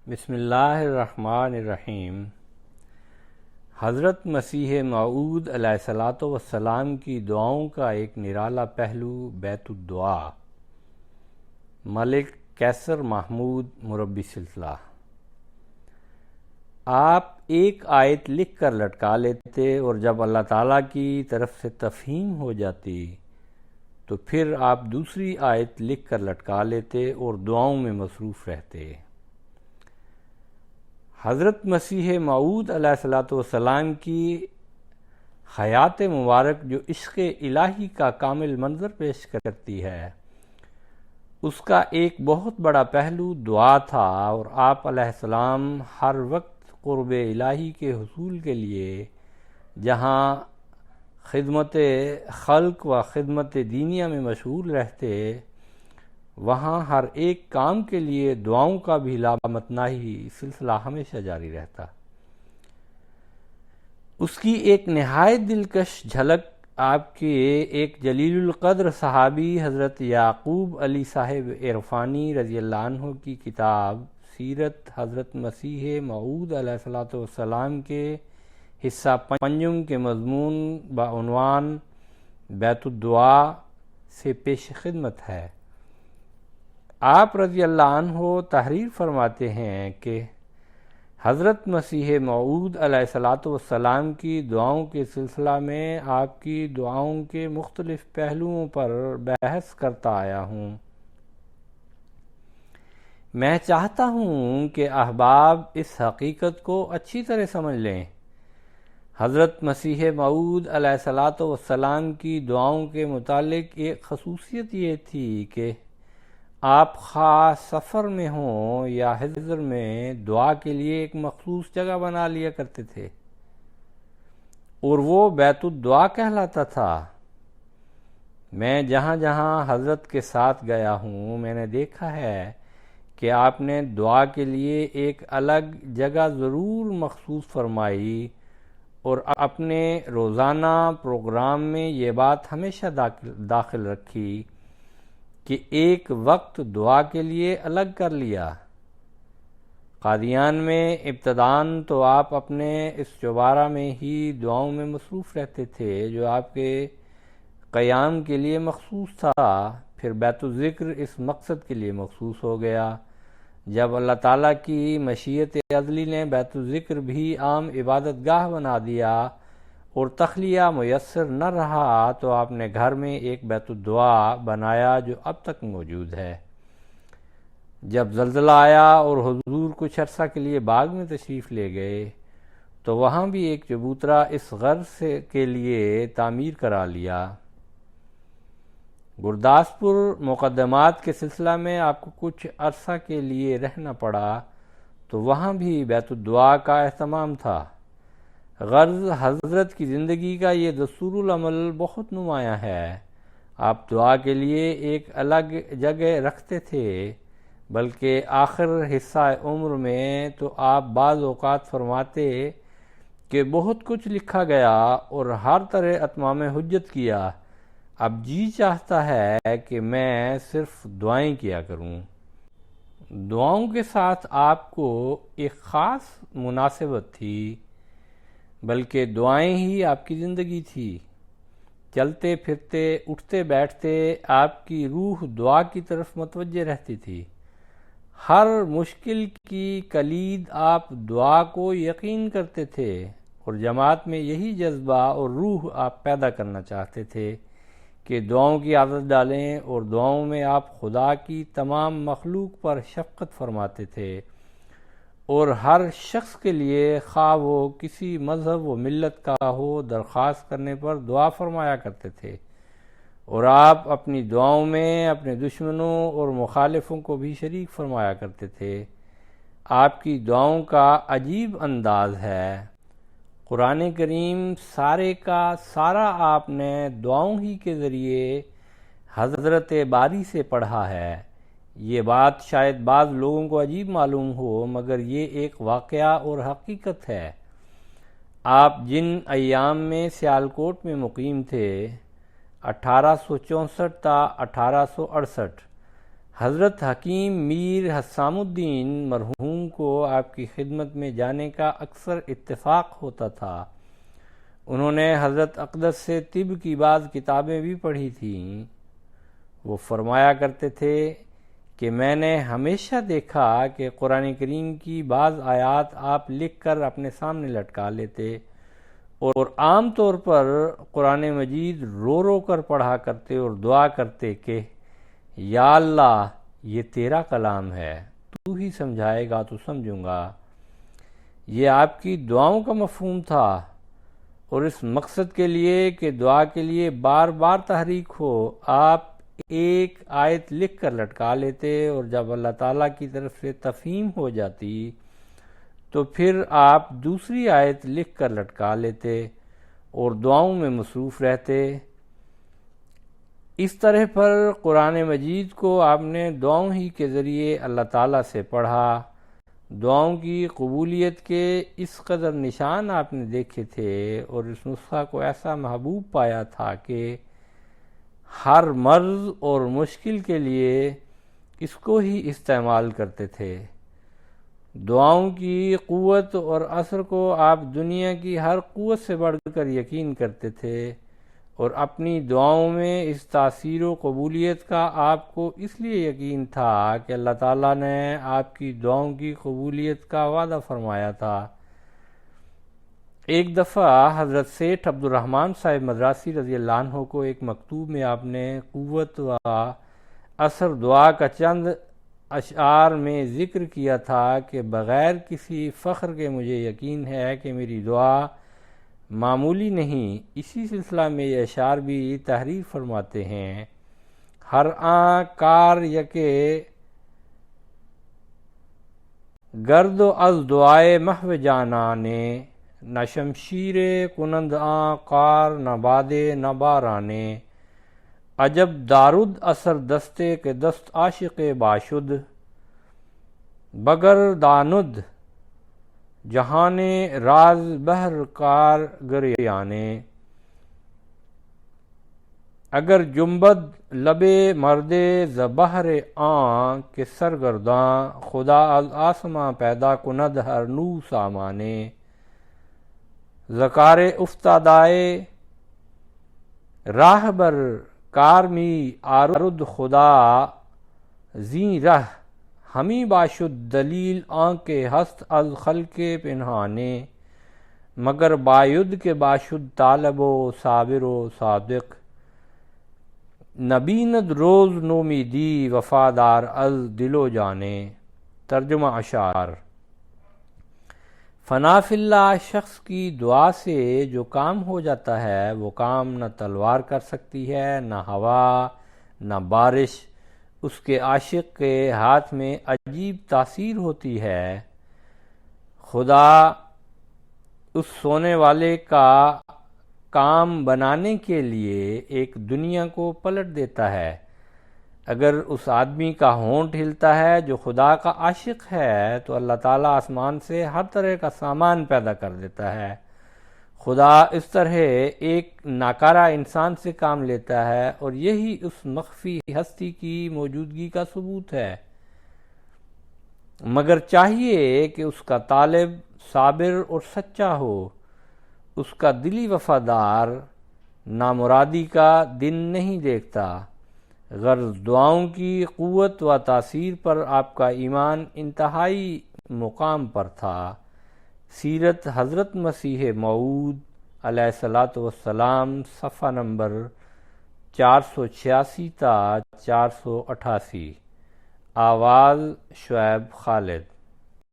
بسم اللہ الرحمن الرحیم۔ حضرت مسیح موعود علیہ الصلاۃ والسلام کی دعاؤں کا ایک نرالا پہلو بیت الدعا۔ ملک قیصر محمود مربی سلسلہ۔ آپ ایک آیت لکھ کر لٹکا لیتے اور جب اللہ تعالیٰ کی طرف سے تفہیم ہو جاتی تو پھر آپ دوسری آیت لکھ کر لٹکا لیتے اور دعاؤں میں مصروف رہتے۔ حضرت مسیح موعود علیہ الصلاۃ والسلام کی حیات مبارک جو عشق الہی کا کامل منظر پیش کرتی ہے، اس کا ایک بہت بڑا پہلو دعا تھا، اور آپ علیہ السلام ہر وقت قرب الہی کے حصول کے لیے جہاں خدمت خلق و خدمت دینیہ میں مشغول رہتے، وہاں ہر ایک کام کے لیے دعاؤں کا بھی لامتناہی سلسلہ ہمیشہ جاری رہتا۔ اس کی ایک نہایت دلکش جھلک آپ کے ایک جلیل القدر صحابی حضرت یعقوب علی صاحب عرفانی رضی اللہ عنہ کی کتاب سیرت حضرت مسیح موعود علیہ الصلاۃ والسلام کے حصہ پنجم کے مضمون بعنوان بیت الدعا سے پیش خدمت ہے۔ آپ رضی اللہ عنہ تحریر فرماتے ہیں کہ حضرت مسیح موعود علیہ الصلاۃ والسلام کی دعاؤں کے سلسلہ میں آپ کی دعاؤں کے مختلف پہلوؤں پر بحث کرتا آیا ہوں۔ میں چاہتا ہوں کہ احباب اس حقیقت کو اچھی طرح سمجھ لیں۔ حضرت مسیح موعود علیہ الصلاۃ والسلام کی دعاؤں کے متعلق ایک خصوصیت یہ تھی کہ آپ خاص سفر میں ہوں یا حضر میں دعا کے لیے ایک مخصوص جگہ بنا لیا کرتے تھے، اور وہ بیت الدعا کہلاتا تھا۔ میں جہاں جہاں حضرت کے ساتھ گیا ہوں، میں نے دیکھا ہے کہ آپ نے دعا کے لیے ایک الگ جگہ ضرور مخصوص فرمائی، اور اپنے روزانہ پروگرام میں یہ بات ہمیشہ داخل رکھی کہ ایک وقت دعا کے لیے الگ کر لیا۔ قادیان میں ابتداً تو آپ اپنے اس چوبارہ میں ہی دعاؤں میں مصروف رہتے تھے جو آپ کے قیام کے لیے مخصوص تھا، پھر بیت الذکر اس مقصد کے لیے مخصوص ہو گیا۔ جب اللہ تعالیٰ کی مشیت ازلی نے بیت الذکر بھی عام عبادت گاہ بنا دیا اور تخلیہ میسر نہ رہا، تو آپ نے گھر میں ایک بیت الدعا بنایا جو اب تک موجود ہے۔ جب زلزلہ آیا اور حضور کچھ عرصہ کے لیے باغ میں تشریف لے گئے تو وہاں بھی ایک چبوترا اس غرض کے لیے تعمیر کرا لیا۔ گرداسپور مقدمات کے سلسلہ میں آپ کو کچھ عرصہ کے لیے رہنا پڑا تو وہاں بھی بیت الدعا کا اہتمام تھا۔ غرض حضرت کی زندگی کا یہ دستور العمل بہت نمایاں ہے۔ آپ دعا کے لیے ایک الگ جگہ رکھتے تھے، بلکہ آخر حصہ عمر میں تو آپ بعض اوقات فرماتے کہ بہت کچھ لکھا گیا اور ہر طرح اتمام حجت کیا، اب جی چاہتا ہے کہ میں صرف دعائیں کیا کروں۔ دعاؤں کے ساتھ آپ کو ایک خاص مناسبت تھی، بلکہ دعائیں ہی آپ کی زندگی تھی۔ چلتے پھرتے اٹھتے بیٹھتے آپ کی روح دعا کی طرف متوجہ رہتی تھی۔ ہر مشکل کی کلید آپ دعا کو یقین کرتے تھے، اور جماعت میں یہی جذبہ اور روح آپ پیدا کرنا چاہتے تھے کہ دعاؤں کی عادت ڈالیں، اور دعاؤں میں آپ خدا کی تمام مخلوق پر شفقت فرماتے تھے، اور ہر شخص کے لیے خواہ وہ کسی مذہب و ملت کا ہو درخواست کرنے پر دعا فرمایا کرتے تھے، اور آپ اپنی دعاؤں میں اپنے دشمنوں اور مخالفوں کو بھی شریک فرمایا کرتے تھے۔ آپ کی دعاؤں کا عجیب انداز ہے۔ قرآن کریم سارے کا سارا آپ نے دعاؤں ہی کے ذریعے حضرت باری سے پڑھا ہے۔ یہ بات شاید بعض لوگوں کو عجیب معلوم ہو، مگر یہ ایک واقعہ اور حقیقت ہے۔ آپ جن ایام میں سیالکوٹ میں مقیم تھے، 1864 تا 1868، حضرت حکیم میر حسام الدین مرحوم کو آپ کی خدمت میں جانے کا اکثر اتفاق ہوتا تھا۔ انہوں نے حضرت اقدس سے طب کی بعض کتابیں بھی پڑھی تھیں۔ وہ فرمایا کرتے تھے کہ میں نے ہمیشہ دیکھا کہ قرآن کریم کی بعض آیات آپ لکھ کر اپنے سامنے لٹکا لیتے اور عام طور پر قرآن مجید رو رو کر پڑھا کرتے اور دعا کرتے کہ یا اللہ یہ تیرا کلام ہے، تو ہی سمجھائے گا تو سمجھوں گا۔ یہ آپ کی دعاؤں کا مفہوم تھا، اور اس مقصد کے لیے کہ دعا کے لیے بار بار تحریک ہو، آپ ایک آیت لکھ کر لٹکا لیتے، اور جب اللہ تعالیٰ کی طرف سے تفہیم ہو جاتی تو پھر آپ دوسری آیت لکھ کر لٹکا لیتے اور دعاؤں میں مصروف رہتے۔ اس طرح پر قرآن مجید کو آپ نے دعاؤں ہی کے ذریعے اللہ تعالیٰ سے پڑھا۔ دعاؤں کی قبولیت کے اس قدر نشان آپ نے دیکھے تھے اور اس نسخہ کو ایسا محبوب پایا تھا کہ ہر مرض اور مشکل کے لیے اس کو ہی استعمال کرتے تھے۔ دعاؤں کی قوت اور اثر کو آپ دنیا کی ہر قوت سے بڑھ کر یقین کرتے تھے، اور اپنی دعاؤں میں اس تاثیر و قبولیت کا آپ کو اس لیے یقین تھا کہ اللہ تعالیٰ نے آپ کی دعاؤں کی قبولیت کا وعدہ فرمایا تھا۔ ایک دفعہ حضرت سیٹھ عبد الرحمن صاحب مدراسی رضی اللہ عنہ کو ایک مکتوب میں آپ نے قوت و اثر دعا کا چند اشعار میں ذکر کیا تھا کہ بغیر کسی فخر کے مجھے یقین ہے کہ میری دعا معمولی نہیں۔ اسی سلسلہ میں یہ اشعار بھی تحریر فرماتے ہیں: ہر آن کار یکے گرد و از دعائے محو جانانے، نہ شمشیر کنند آن کار نہ بادے نہ بارانے، عجب دارد اثر دستے کے دست عاشق باشد، بگر داند جہان راز بہر کار گریانے، اگر جنبد لبے مردے ز بحر آن کے سرگرداں، خدا از آسماں پیدا کند ہر نو سامانے، زکار افتادائے راہ بر کارمی آرد خدا، زیں رہ ہمی باشد دلیل آن کے ہست از خلق پنہانے، مگر باید کے باشد طالب و صابر و صادق، نبیند روز نومیدی وفادار از دل و جانے۔ ترجمہ اشعار: فنا فی اللہ شخص کی دعا سے جو کام ہو جاتا ہے وہ کام نہ تلوار کر سکتی ہے، نہ ہوا، نہ بارش۔ اس کے عاشق کے ہاتھ میں عجیب تاثیر ہوتی ہے۔ خدا اس سونے والے کا کام بنانے کے لیے ایک دنیا کو پلٹ دیتا ہے۔ اگر اس آدمی کا ہونٹ ہلتا ہے جو خدا کا عاشق ہے تو اللہ تعالیٰ آسمان سے ہر طرح کا سامان پیدا کر دیتا ہے۔ خدا اس طرح ایک ناکارہ انسان سے کام لیتا ہے، اور یہی اس مخفی ہستی کی موجودگی کا ثبوت ہے۔ مگر چاہیے کہ اس کا طالب صابر اور سچا ہو، اس کا دلی وفادار نامرادی کا دن نہیں دیکھتا۔ غرض دعاؤں کی قوت و تاثیر پر آپ کا ایمان انتہائی مقام پر تھا۔ سیرت حضرت مسیح موعود علیہ الصلاۃ والسلام، صفحہ نمبر 486 تا 488۔ آواز شعیب خالد۔